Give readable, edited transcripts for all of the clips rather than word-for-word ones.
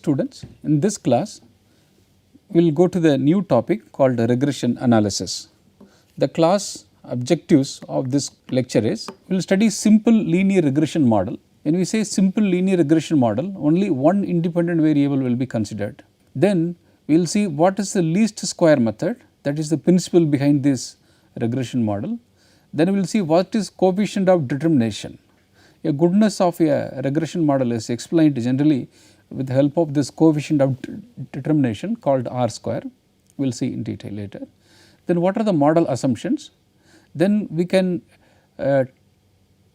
students, in this class we will go to the new topic called regression analysis. The class objectives of this lecture is we will study simple linear regression model. When we say simple linear regression model, only one independent variable will be considered. Then we will see what is the least square method, that is the principle behind this regression model. Then we will see what is coefficient of determination. A goodness of a regression model is explained generally with the help of this coefficient of determination called R square. We will see in detail later. Then what are the model assumptions? Then we can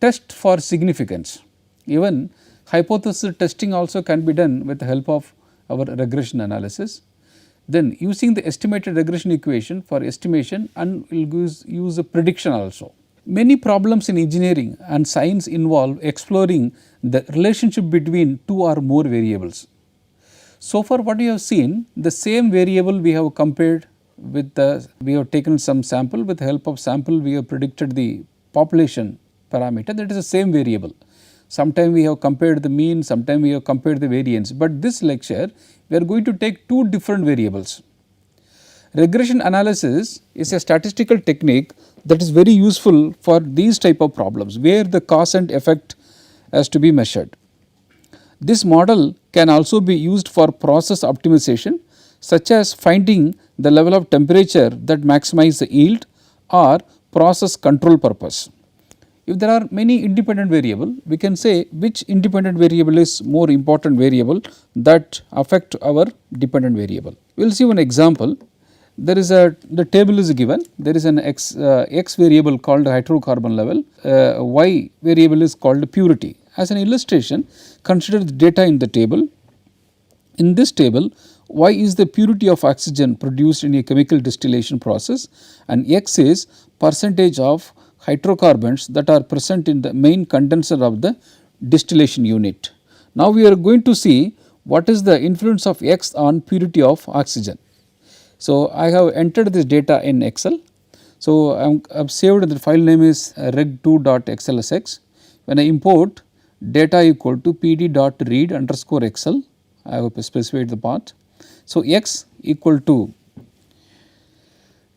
test for significance. Even hypothesis testing also can be done with the help of our regression analysis. Then using the estimated regression equation for estimation, and we will use a prediction also. Many problems in engineering and science involve exploring the relationship between two or more variables. So far what we have seen, the same variable we have compared with we have taken some sample, with the help of sample we have predicted the population parameter, that is the same variable. Sometime we have compared the mean, sometime we have compared the variance, but this lecture we are going to take two different variables. Regression analysis is a statistical technique that is very useful for these type of problems where the cause and effect has to be measured. This model can also be used for process optimization, such as finding the level of temperature that maximize the yield or process control purpose. If there are many independent variable, we can say which independent variable is more important variable that affect our dependent variable. We will see one example. There is the table is given, there is an x variable called hydrocarbon level, y variable is called purity. As an illustration, consider the data in the table. In this table, y is the purity of oxygen produced in a chemical distillation process, and x is percentage of hydrocarbons that are present in the main condenser of the distillation unit. Now we are going to see what is the influence of x on purity of oxygen. So I have entered this data in Excel. So I have saved, the file name is reg2.xlsx. When I import data equal to pd.read_excel, I have specified the path. So x equal to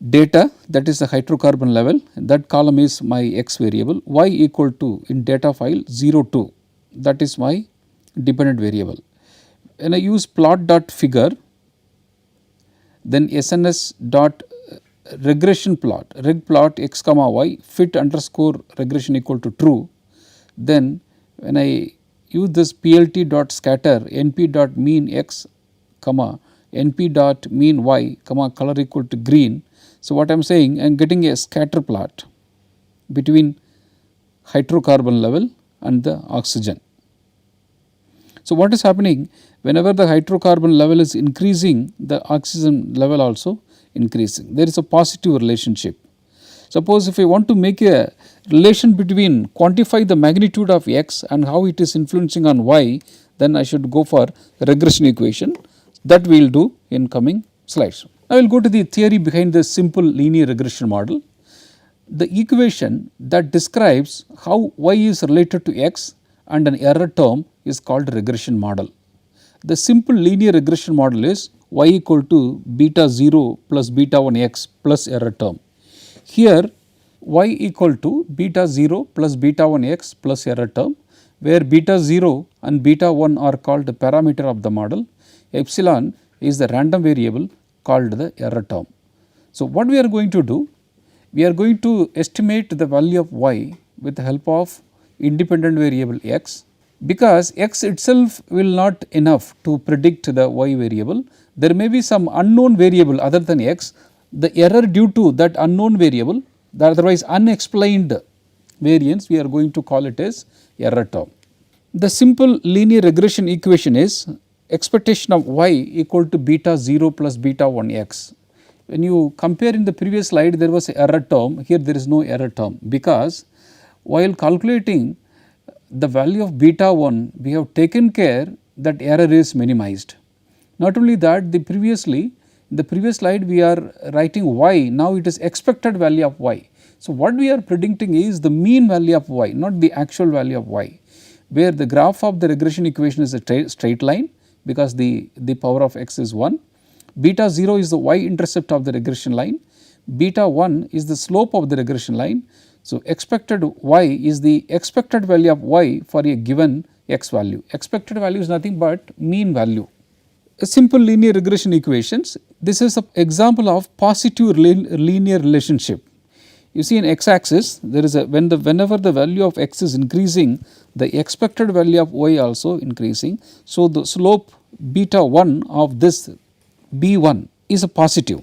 data, that is the hydrocarbon level, that column is my x variable, y equal to in data file 02, that is my dependent variable. When I use plot.figure, then SNS dot regression plot, reg plot x comma y fit underscore regression equal to true. Then when I use this plt dot scatter np dot mean x comma np dot mean y comma color equal to green. So what I am saying, I am getting a scatter plot between hydrocarbon level and the oxygen. So what is happening, whenever the hydrocarbon level is increasing, the oxygen level also increasing. There is a positive relationship. Suppose if I want to make a relation between, quantify the magnitude of x and how it is influencing on y, then I should go for regression equation. That we will do in coming slides. Now we will go to the theory behind the simple linear regression model. The equation that describes how y is related to x and an error term is called regression model. The simple linear regression model is y equal to beta 0 plus beta 1 x plus error term. Here y equal to beta 0 plus beta 1 x plus error term, where beta 0 and beta 1 are called the parameter of the model, epsilon is the random variable called the error term. So what we are going to do, we are going to estimate the value of y with the help of independent variable x. Because x itself will not enough to predict the y variable, there may be some unknown variable other than x. The error due to that unknown variable, the otherwise unexplained variance, we are going to call it as error term. The simple linear regression equation is expectation of y equal to beta 0 plus beta 1 x. When you compare in the previous slide, there was an error term, here there is no error term, because while calculating the value of beta 1, we have taken care that error is minimized. Not only that, in the previous slide we are writing y, now it is expected value of y. So what we are predicting is the mean value of y, not the actual value of y, where the graph of the regression equation is a straight line. because the power of x is 1. Beta 0 is the y intercept of the regression line. Beta 1 is the slope of the regression line. So, expected y is the expected value of y for a given x value. Expected value is nothing but mean value. A simple linear regression equations. This is an example of positive linear relationship. You see in x axis there is a whenever the value of x is increasing, the expected value of y also increasing. So, the slope beta 1 of this b1 is a positive.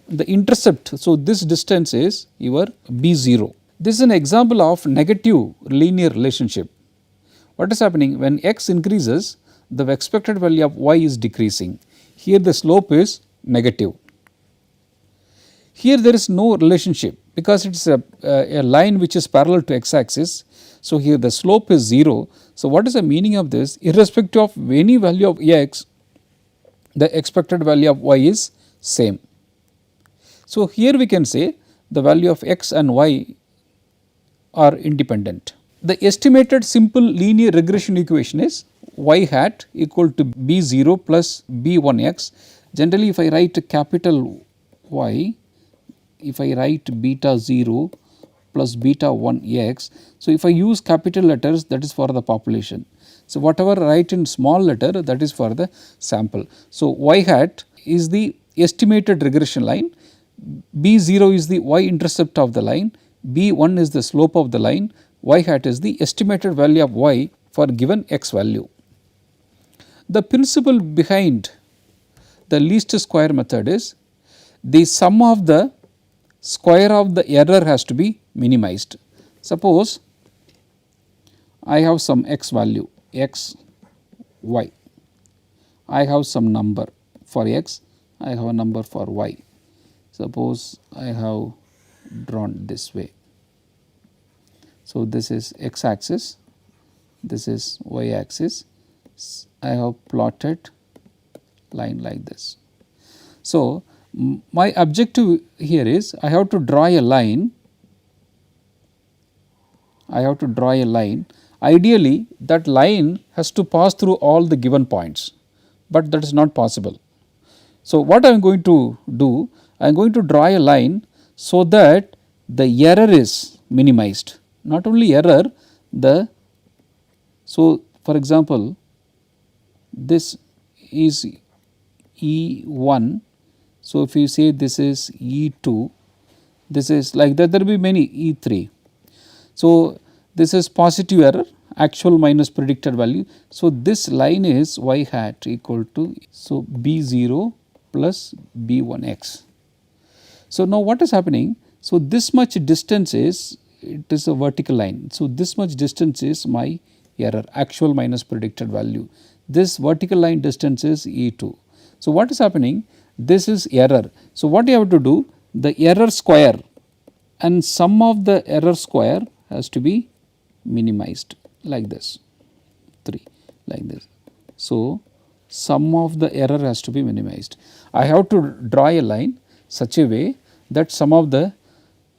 The intercept, so this distance is your b0. This is an example of negative linear relationship. What is happening when x increases, the expected value of y is decreasing. Here the slope is negative. Here there is no relationship because it is a line which is parallel to x axis. So, here the slope is 0. So, what is the meaning of this? Irrespective of any value of x, the expected value of y is same. So, here we can say the value of x and y are independent. The estimated simple linear regression equation is y hat equal to b0 plus b1x. Generally, if I write capital Y, if I write beta 0 plus beta 1 x. So, if I use capital letters, that is for the population. So, whatever I write in small letter, that is for the sample. So, y hat is the estimated regression line, b0 is the y intercept of the line, b1 is the slope of the line, y hat is the estimated value of y for given x value. The principle behind the least square method is the sum of the square of the error has to be minimized. Suppose I have some x value x y, I have some number for x, I have a number for y. Suppose I have drawn this way. So, this is x axis, this is y axis, I have plotted line like this. So, my objective here is I have to draw a line, ideally that line has to pass through all the given points, but that is not possible. So, what I am going to do, I am going to draw a line so that the error is minimized. Not only error, so for example, this is E1. So, if you say this is E2, this is like that, there will be many E3. So, this is positive error, actual minus predicted value. So, this line is y hat equal to, so B0 plus B1x. So, now what is happening? So, this much distance is, it is a vertical line. So, this much distance is my error, actual minus predicted value. This vertical line distance is E2. So, what is happening? This is error. So, what you have to do? The error square and sum of the error square has to be minimized like this, 3 like this. So, sum of the error has to be minimized. I have to draw a line such a way that sum of the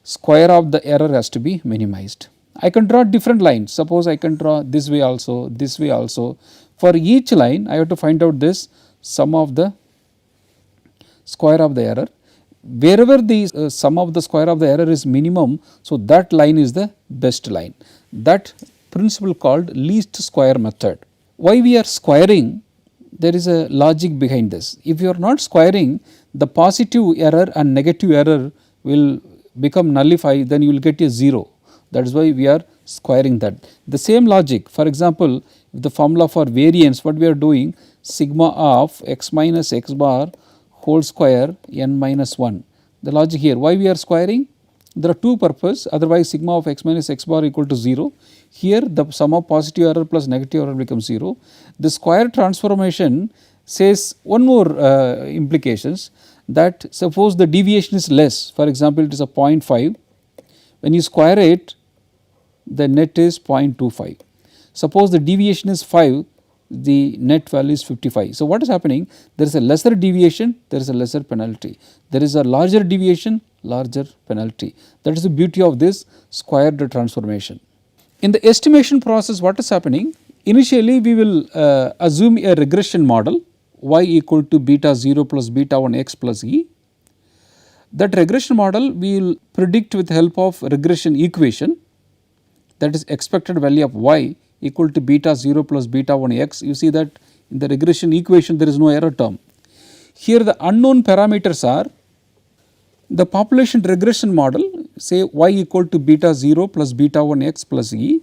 square of the error has to be minimized. I can draw different lines. Suppose I can draw this way also, this way also. For each line I have to find out this sum of the square of the error. Wherever the sum of the square of the error is minimum, so that line is the best line. That principle called least square method. Why we are squaring? There is a logic behind this. If you are not squaring, the positive error and negative error will become nullified, then you will get a 0. That is why we are squaring that. The same logic, for example, if the formula for variance, what we are doing, sigma of x minus x bar whole square n minus 1. The logic here, why we are squaring? There are two purposes, otherwise sigma of x minus x bar equal to 0. Here the sum of positive error plus negative error becomes 0. The square transformation says one more implications, that suppose the deviation is less, for example it is a 0.5, when you square it the net is 0.25. Suppose the deviation is 5, the net value is 55. So, what is happening? There is a lesser deviation, there is a lesser penalty. There is a larger deviation, larger penalty. That is the beauty of this squared transformation. In the estimation process, what is happening? Initially we will assume a regression model y equal to beta 0 plus beta 1 x plus e. That regression model we will predict with the help of regression equation, that is expected value of y equal to beta 0 plus beta 1 x. You see that in the regression equation there is no error term. Here the unknown parameters are the population regression model, say y equal to beta 0 plus beta 1 x plus e.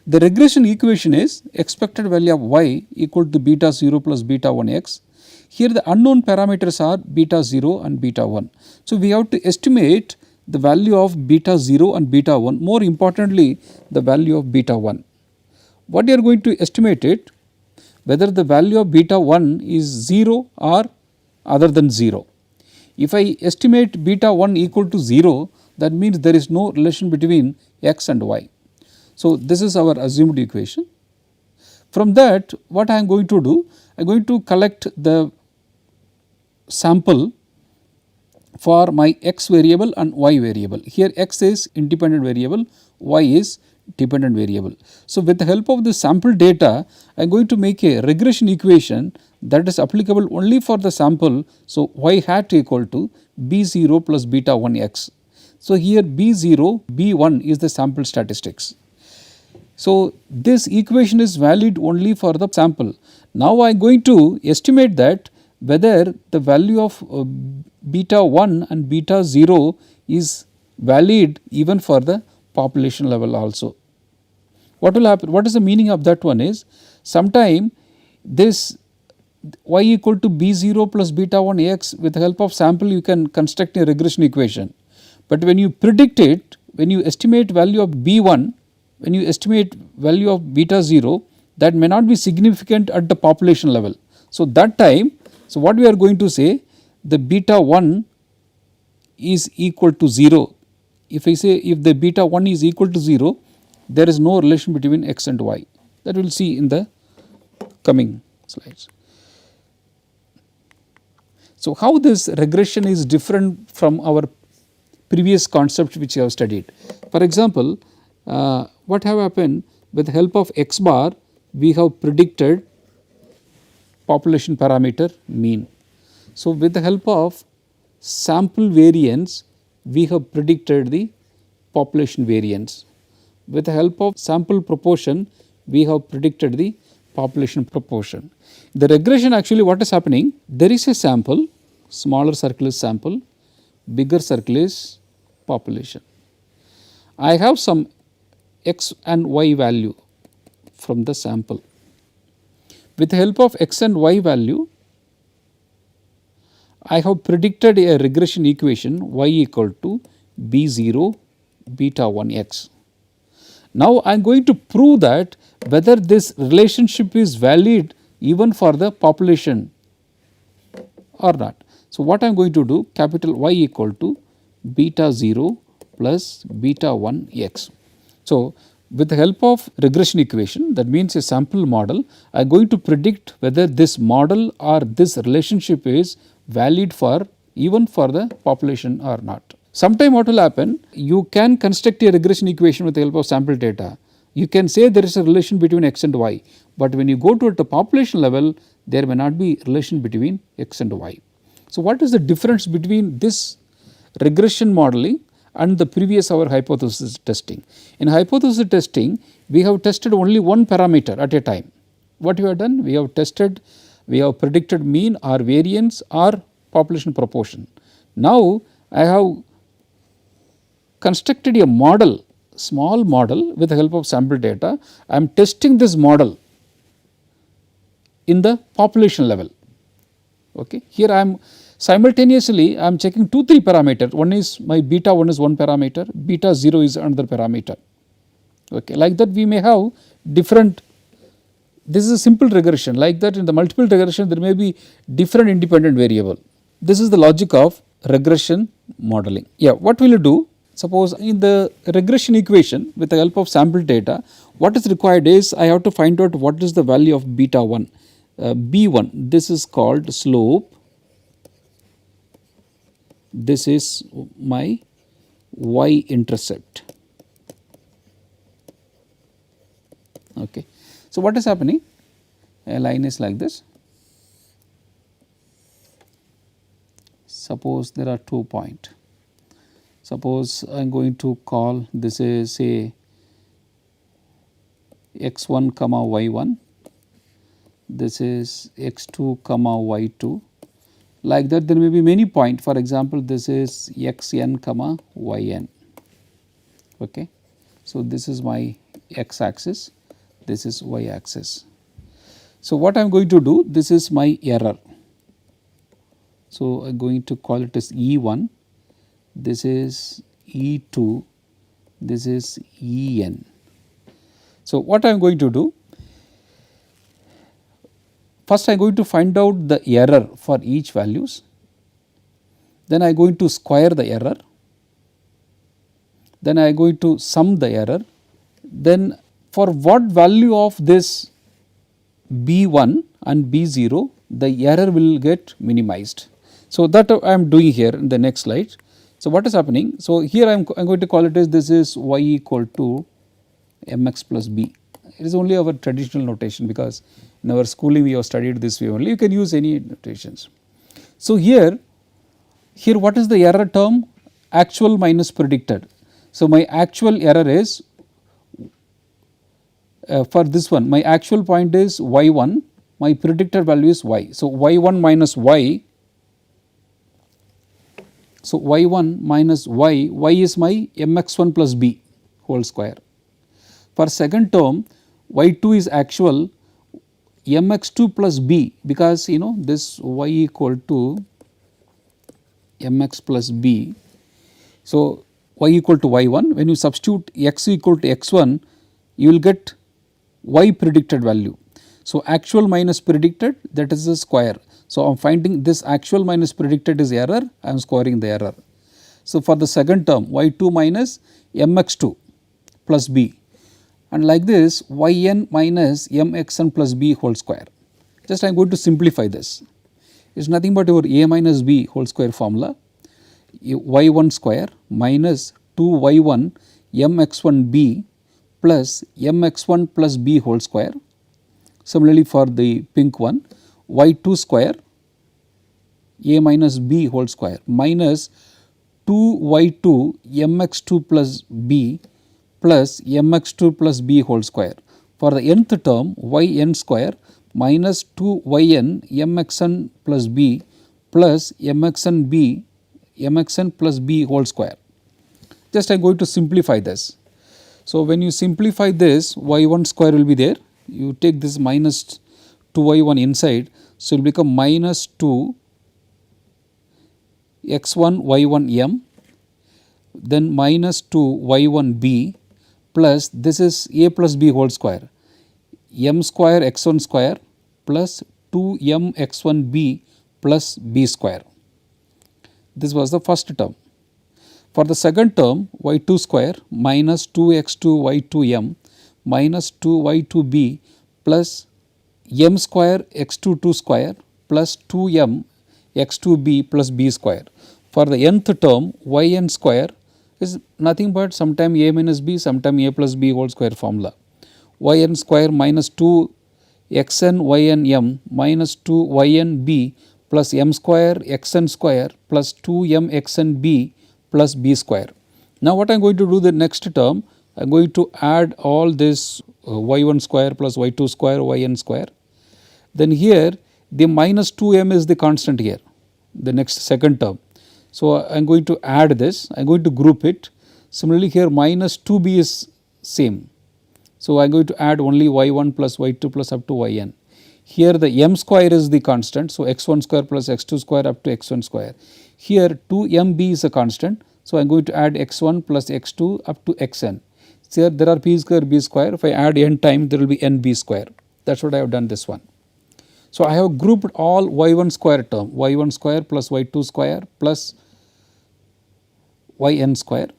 The regression equation is expected value of y equal to beta 0 plus beta 1 x. Here the unknown parameters are beta 0 and beta 1. So we have to estimate the value of beta 0 and beta 1, more importantly the value of beta 1. What you are going to estimate it, whether the value of beta 1 is 0 or other than 0. If I estimate beta 1 equal to 0, that means there is no relation between x and y. So this is our assumed equation. From that what I am going to do, I am going to collect the sample for my x variable and y variable. Here x is independent variable, y is dependent variable. So with the help of the sample data, I am going to make a regression equation that is applicable only for the sample. So y hat equal to b0 plus beta 1 x. So here b0, b1 is the sample statistics. So this equation is valid only for the sample. Now I am going to estimate that whether the value of beta 1 and beta 0 is valid even for the population level also. What will happen? What is the meaning of that one is, sometime this y equal to b0 plus beta 1 x, with the help of sample you can construct a regression equation. But when you predict it, when you estimate value of b1, when you estimate value of beta 0, that may not be significant at the population level. So that time, so what we are going to say, the beta 1 is equal to 0. If I say if the beta 1 is equal to 0, there is no relation between x and y. That we will see in the coming slides. So how this regression is different from our previous concept which we have studied. For example, what have happened, with the help of x bar we have predicted population parameter mean. So with the help of sample variance we have predicted the population variance. With the help of sample proportion we have predicted the population proportion. The regression, actually what is happening, there is a sample, smaller circle is sample, bigger circle is population. I have some x and y value from the sample. With the help of x and y value, I have predicted a regression equation y equal to b0 beta 1 x. Now I am going to prove that whether this relationship is valid even for the population or not. So what I am going to do, capital Y equal to beta 0 plus beta 1 x. So with the help of regression equation, that means a sample model, I am going to predict whether this model or this relationship is valid for even for the population or not. Sometime what will happen, you can construct a regression equation with the help of sample data. You can say there is a relation between x and y, but when you go to the population level, there may not be relation between x and y. So what is the difference between this regression modeling and the previous our hypothesis testing? In hypothesis testing, we have tested only one parameter at a time. What we have done? We have tested, we have predicted mean or variance or population proportion. Now I have constructed a model, small model with the help of sample data. I am testing this model in the population level. Okay. Here I am simultaneously I am checking 2-3 parameters. One is my beta 1 is one parameter, beta 0 is another parameter. Okay. Like that we may have different, this is a simple regression, like that in the multiple regression there may be different independent variable. This is the logic of regression modeling. Yeah, what will you do? Suppose in the regression equation with the help of sample data, what is required is I have to find out what is the value of beta 1, b1, this is called slope, this is my y intercept. Okay. So, what is happening? A line is like this. Suppose there are 2 points. Suppose I am going to call this is say x1 comma y1, this is x2 comma y2, like that there may be many points. For example, this is xn comma yn. Okay. So, this is my x axis, this is y axis. So, what I am going to do, this is my error. So, I am going to call it as E1, this is E2, this is En. So, what I am going to do, first I am going to find out the error for each values, then I am going to square the error, then I am going to sum the error, then for what value of this B1 and B0 the error will get minimized. So, that I am doing here in the next slide. So, what is happening? So, here I am going to call it as this is y equal to mx plus b. It is only our traditional notation, because in our schooling we have studied this way only, you can use any notations. So, here what is the error term? Actual minus predicted. So, my actual error is for this one, my actual point is y1, my predicted value is y. So, y1 minus y, so y1 minus y, y is my mx1 plus b whole square. For second term, y2 is actual mx2 plus b, because you know this y equal to mx plus b. So, y equal to y1, when you substitute x equal to x1, you will get y predicted value. So, actual minus predicted, that is the square. So, I am finding this actual minus predicted is error, I am squaring the error. So, for the second term y2 minus mx2 plus b, and like this yn minus mxn plus b whole square. Just I am going to simplify this. It is nothing but your a minus b whole square formula, y1 square minus 2y1 mx1b plus mx1 plus b whole square. Similarly, for the pink one, y2 square a minus b whole square minus 2y2 mx2 plus b plus mx2 plus b whole square. For the nth term, yn square minus 2yn mxn plus b plus mxn plus b whole square. Just I am going to simplify this. So, when you simplify this, y1 square will be there, you take this minus 2y1 inside, so it will become minus 2 x1 y1 m, then minus 2 y1 b plus this is a plus b whole square, m square x1 square plus 2 m x1 b plus b square. This was the first term. For the second term, y2 square minus 2x2 y2 m minus 2 y2 b plus m square x2 2 square plus 2 m x2 b plus b square. For the nth term, yn square is nothing but sometime a minus b, sometime a plus b whole square formula. Yn square minus 2 xn yn m minus 2 yn b plus m square xn square plus 2 m xn b plus b square. Now, what I am going to do the next term, I am going to add all this y1 square plus y2 square yn square. Then here the minus 2m is the constant here, the next second term. So, I am going to add this, I am going to group it. Similarly, here minus 2b is same. So, I am going to add only y1 plus y2 plus up to yn. Here the m square is the constant. So, x1 square plus x2 square up to x1 square. Here 2mb is a constant. So, I am going to add x1 plus x2 up to xn. So, here there are p square b square. If I add n times, there will be nb square. That is what I have done this one. So, I have grouped all y1 square term, y1 square plus y2 square plus yn square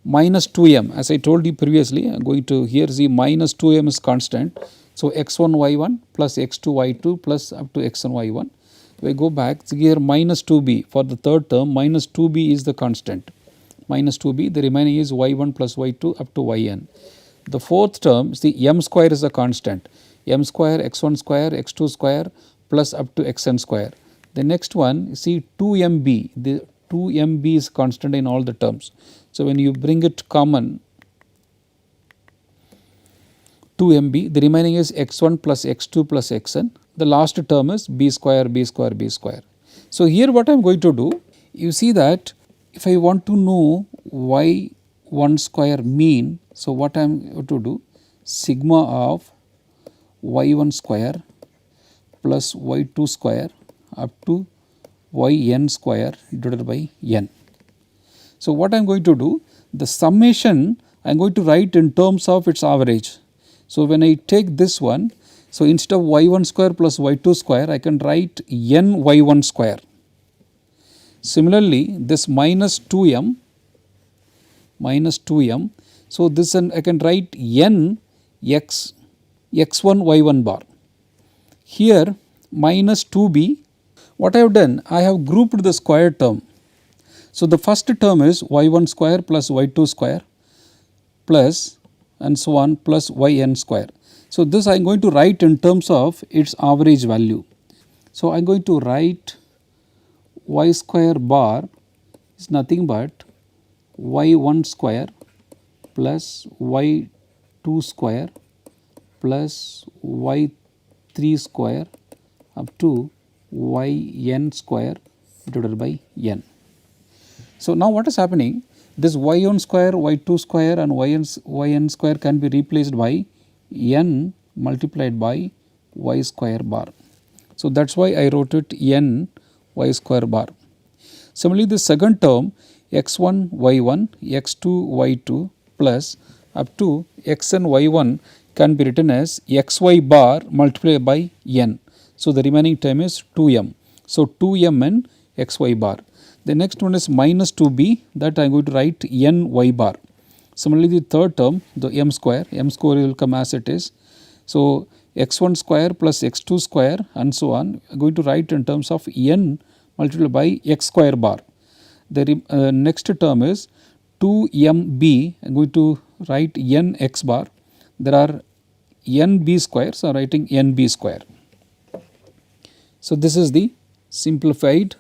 minus 2m. As I told you previously, I am going to here see minus 2m is constant. So, x1 y1 plus x2 y2 plus up to xn y1. If I go back, see here minus 2b for the third term, minus 2b is the constant, minus 2b, the remaining is y1 plus y2 up to yn. The fourth term, see m square is a constant, m square, x1 square, x2 square plus up to xn square. The next one, see 2mb, the 2mb is constant in all the terms. So, when you bring it common 2mb, the remaining is x1 plus x2 plus xn, the last term is b square, b square, b square. So, here what I am going to do, you see that if I want to know y1 square mean, so what I am going to do, sigma of y1 square plus y2 square up to yn square divided by n. So, what I am going to do, the summation I am going to write in terms of its average. So, when I take this one, so instead of y1 square plus y2 square, I can write n y1 square. Similarly, this minus 2m, so this one I can write n x x1 y1 bar. Here minus 2b, what I have done, I have grouped the square term. So, the first term is y1 square plus y2 square plus and so on plus yn square. So, this I am going to write in terms of its average value. So, I am going to write y square bar is nothing but y1 square plus y2 square plus y3 square up to yn square divided by n. So, now what is happening, this y1 square, y2 square and yn square can be replaced by n multiplied by y square bar. So, that is why I wrote it n y square bar. Similarly, the second term x1 y1, x2 y2 plus up to xn y1 can be written as xy bar multiplied by n. So, the remaining term is 2m. So, 2m and xy bar. The next one is minus 2b, that I am going to write n y bar. Similarly, the third term, the m square will come as it is. So, x1 square plus x2 square and so on, I am going to write in terms of n multiplied by x square bar. The next term is 2mb, I am going to write n x bar. There are nb square, so I am writing nb square. So, this is the simplified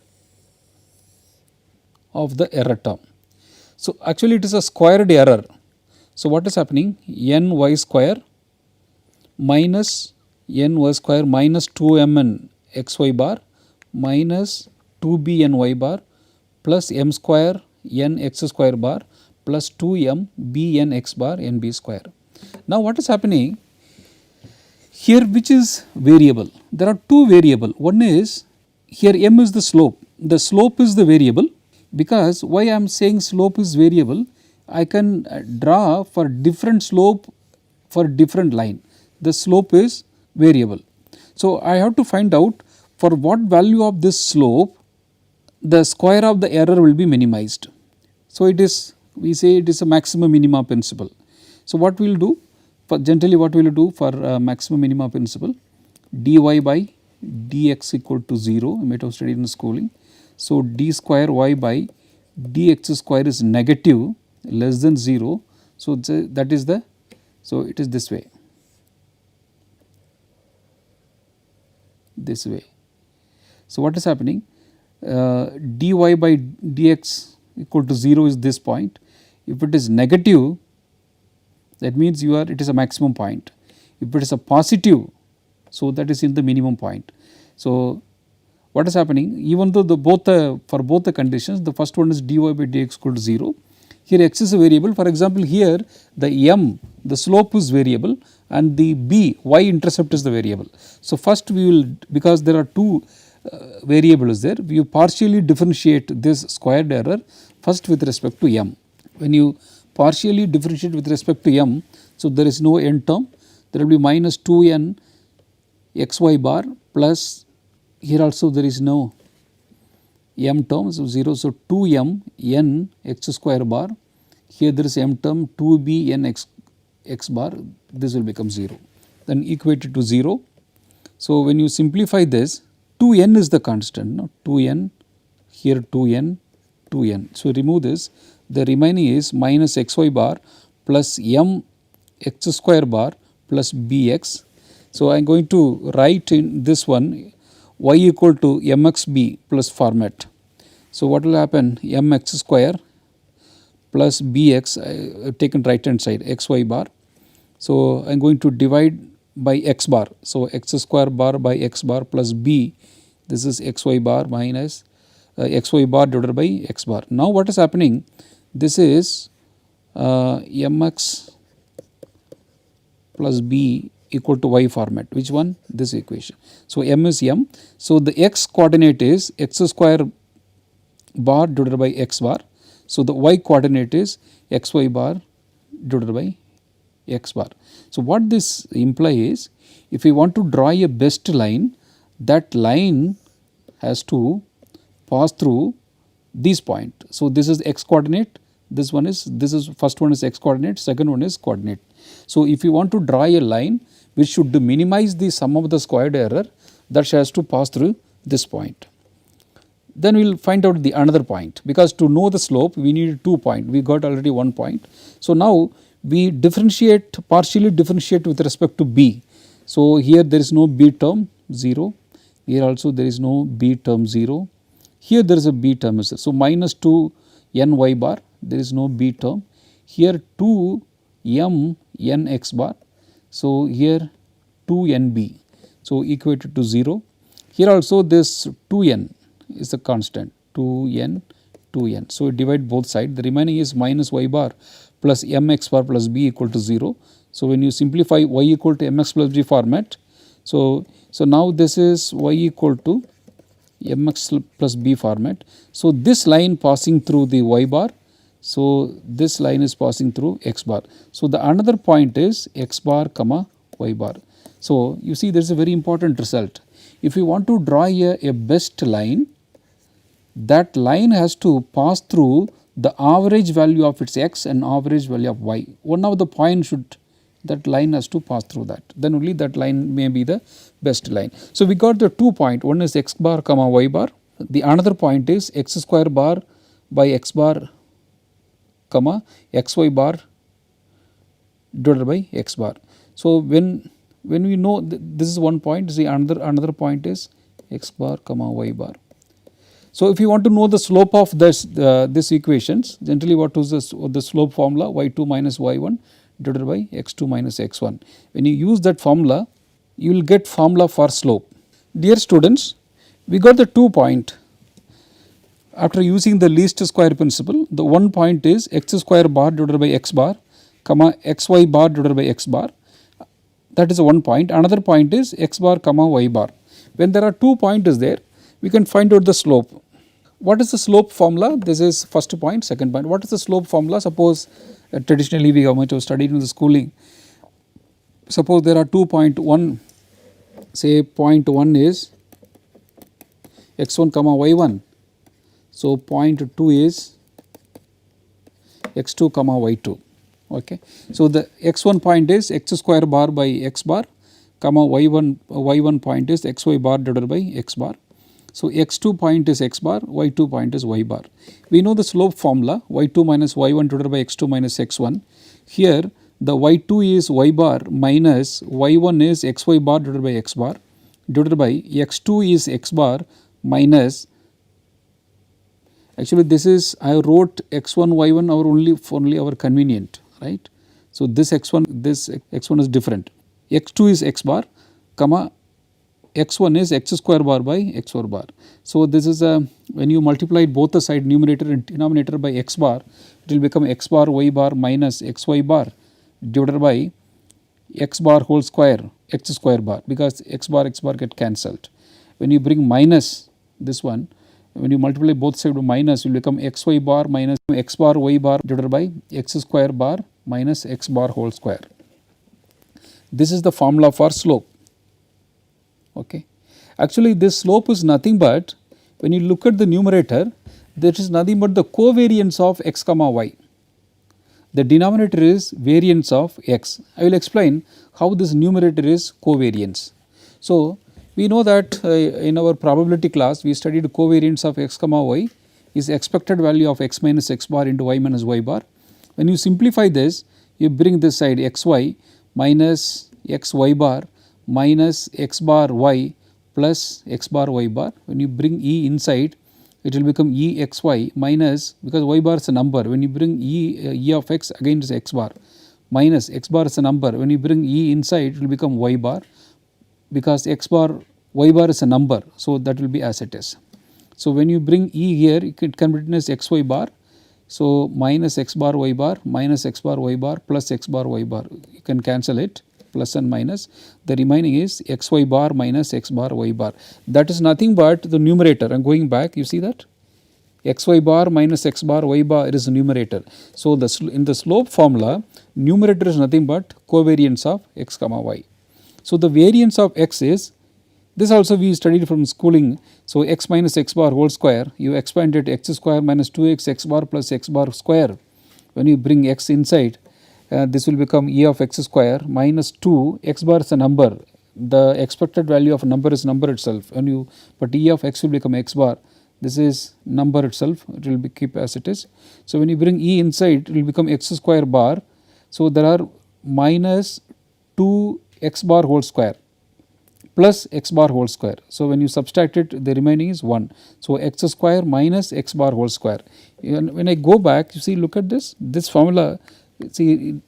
of the error term. So, actually it is a squared error. So, what is happening, n y square minus n y square minus 2mn xy bar minus 2b ny bar plus m square n x square bar plus 2m b n x bar n b square. Now, what is happening here, which is variable? There are two variable. One is here m is the slope. The slope is the variable, because why I am saying slope is variable, I can draw for different slope for different line. The slope is variable. So, I have to find out for what value of this slope the square of the error will be minimized. So, it is, we say it is a maximum minima principle. So, what we will do, for generally what we will do for maximum minima principle, dy by dx equal to 0, you might have studied in schooling. So, d square y by dx square is negative less than 0. So, that is the, so it is this way, this way. So, what is happening, dy by dx equal to 0 is this point. If it is negative, that means it is a maximum point. If it is a positive, so that is in the minimum point. So, what is happening, even though for both the conditions, the first one is dy by dx equal to 0. Here x is a variable. For example, here the m, the slope is variable, and the b, y intercept is the variable. So, first we will, because there are two variables there, you partially differentiate this squared error first with respect to m. When you partially differentiate with respect to m, so there is no n term, there will be minus 2n xy bar plus, here also there is no m term, so 0. So, 2m n x square bar, here there is m term 2b n x bar, this will become 0, then equated to 0. So, when you simplify this, 2n is the constant, no? 2n, here 2n, 2n. So, remove this, the remaining is minus xy bar plus m x square bar plus bx. So, I am going to write in this one y equal to mxb plus format. So, what will happen, mx square plus bx, I have taken right hand side xy bar. So, I am going to divide by x bar. So, x square bar by x bar plus b, this is xy bar minus xy bar divided by x bar. Now, what is happening, this is mx plus b equal to y format, which one, this equation. So, m is m. So, the x coordinate is x square bar divided by x bar. So, the y coordinate is xy bar divided by x bar. So, what this implies, if we want to draw a best line, that line has to pass through this point. So, this is x coordinate, this is first one is x coordinate, second one is coordinate. So, if you want to draw a line which should minimize the sum of the squared error, that has to pass through this point. Then we will find out the another point, because to know the slope we need 2 points, we got already 1 point. So, now we differentiate, partially differentiate with respect to b. So, here there is no b term 0, here also there is no b term 0, here there is a b term. So, minus 2 n y bar, there is no b term, here 2 m n x bar. So, here 2 n b, so equated to 0. Here also this 2 n is a constant, 2 n 2 n. So, we divide both sides, the remaining is minus y bar plus m x bar plus b equal to 0. So, when you simplify y equal to mx plus b format, so now this is y equal to mx plus b format. So, this line passing through the y bar, so this line is passing through x bar. So, the another point is x bar comma y bar. So, you see there is a very important result. If you want to draw a best line, that line has to pass through the average value of its x and average value of y. One of the points should, that line has to pass through that, then only that line may be the best line. So, we got the 2 points, one is x bar comma y bar, the another point is x square bar by x bar comma xy bar divided by x bar. So, when we know this is one point, see another point is x bar comma y bar. So, if you want to know the slope of this equations, generally what is the slope formula, y2 minus y1 divided by x2 minus x1. When you use that formula, you will get formula for slope. Dear students, we got the 2 point. After using the least square principle, the one point is x square bar divided by x bar comma xy bar divided by x bar, that is one point. Another point is x bar comma y bar. When there are 2 points there, we can find out the slope. What is the slope formula? This is first point, second point. What is the slope formula? Suppose traditionally we might have studied in the schooling. Suppose there are 2 point, one, say point 1 is x1 comma y1. So, point 2 is x2 comma y2. Okay. So, the x1 point is x square bar by x bar comma y1 point is xy bar divided by x bar. So, x2 point is x bar, y2 point is y bar. We know the slope formula, y2 minus y1 divided by x2 minus x1. Here the y2 is y bar minus y1 is xy bar divided by x bar divided by x2 is x bar minus, actually this is, I wrote x1 y1 only our convenient, right. So, this x1 is different, x2 is x bar comma x1 is x square bar by x 4 bar. So, this is a, when you multiply both the side numerator and denominator by x bar, it will become x bar y bar minus xy bar divided by x bar whole square x square bar, because x bar get cancelled. When you bring minus this one, when you multiply both sides with minus, it will become xy bar minus x bar y bar divided by x square bar minus x bar whole square. This is the formula for slope. Okay. Actually, this slope is nothing but, when you look at the numerator, that is nothing but the covariance of x comma y. The denominator is variance of x. I will explain how this numerator is covariance. So, we know that in our probability class we studied covariance of x comma y is expected value of x minus x bar into y minus y bar. When you simplify this, you bring this side xy minus xy bar minus x bar y plus x bar y bar. When you bring e inside, it will become e x y minus, because y bar is a number, when you bring e of x, again it is x bar, minus x bar is a number, when you bring e inside, it will become y bar, because y bar is a number, so that will be as it is. So when you bring e here, it can be written as xy bar. So minus x bar y bar minus x bar y bar plus x bar y bar, you can cancel it, plus and minus, the remaining is xy bar minus x bar y bar. That is nothing but the numerator. I am going back, you see that xy bar minus x bar y bar is the numerator. So in the slope formula, numerator is nothing but covariance of x comma y. So the variance of x is, this also we studied from schooling. So x minus x bar whole square, you expand it, x square minus 2x x bar plus x bar square. When you bring x inside, this will become e of x square minus 2, x bar is a number, the expected value of a number is number itself, but e of x will become x bar, this is number itself, it will be keep as it is. So when you bring e inside, it will become x square bar. So there are minus 2 x bar whole square plus x bar whole square. So when you subtract it, the remaining is 1. So x square minus x bar whole square. And when I go back, you see, look at this formula, see,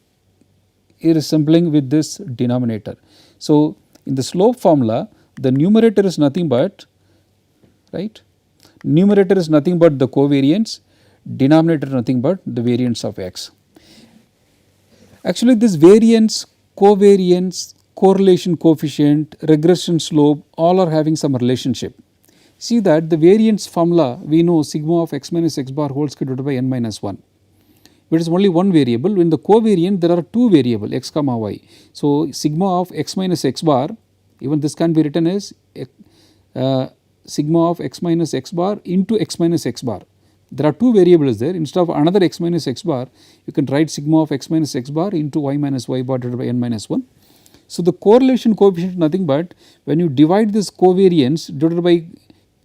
it is resembling with this denominator. So in the slope formula, the numerator is nothing but, right, numerator is nothing but the covariance, denominator nothing but the variance of x. Actually this variance, covariance, correlation coefficient, regression slope, all are having some relationship. See that the variance formula, we know sigma of x minus x bar whole square divided by n minus 1. It is only one variable. In the covariant, there are two variables x comma y. So sigma of x minus x bar, even this can be written as sigma of x minus x bar into x minus x bar. There are two variables there. Instead of another x minus x bar, you can write sigma of x minus x bar into y minus y bar divided by n minus 1. So the correlation coefficient is nothing but when you divide this covariance divided by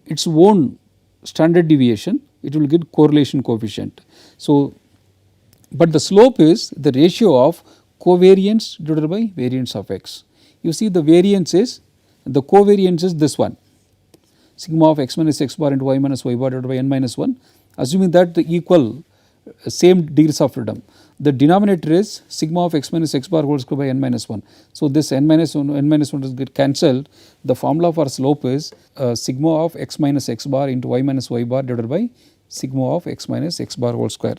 its own standard deviation, it will get correlation coefficient. So but the slope is the ratio of covariance divided by variance of x. You see the variance is, the covariance is this one, sigma of x minus x bar into y minus y bar divided by n minus 1, assuming that the equal same degrees of freedom. The denominator is sigma of x minus x bar whole square by n minus 1. So this n minus 1 will get cancelled. The formula for slope is sigma of x minus x bar into y minus y bar divided by sigma of x minus x bar whole square.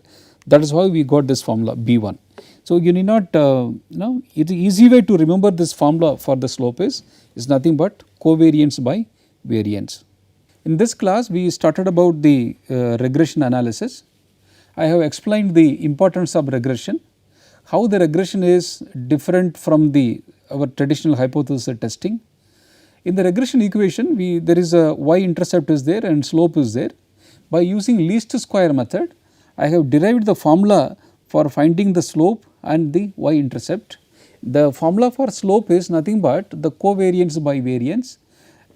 That is why we got this formula B1. So you need not, it is easy way to remember this formula for the slope is nothing but covariance by variance. In this class we started about the regression analysis. I have explained the importance of regression, how the regression is different from our traditional hypothesis testing. In the regression equation, there is a y-intercept is there and slope is there. By using least square method, I have derived the formula for finding the slope and the y-intercept. The formula for slope is nothing but the covariance by variance.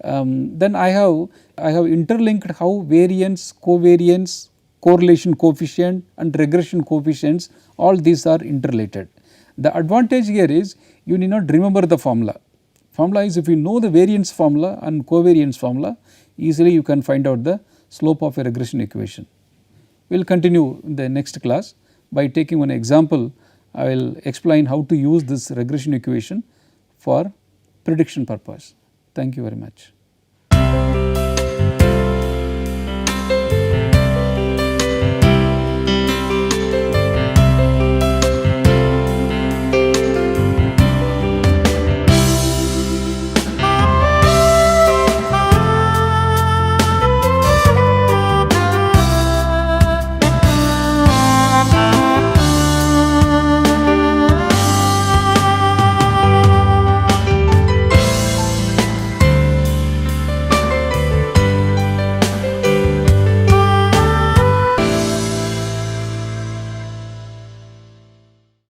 Then I have interlinked how variance, covariance, correlation coefficient and regression coefficients, all these are interrelated. The advantage here is you need not remember the formula. Formula is, if you know the variance formula and covariance formula, easily you can find out the slope of a regression equation. We will continue in the next class by taking one example. I will explain how to use this regression equation for prediction purpose. Thank you very much.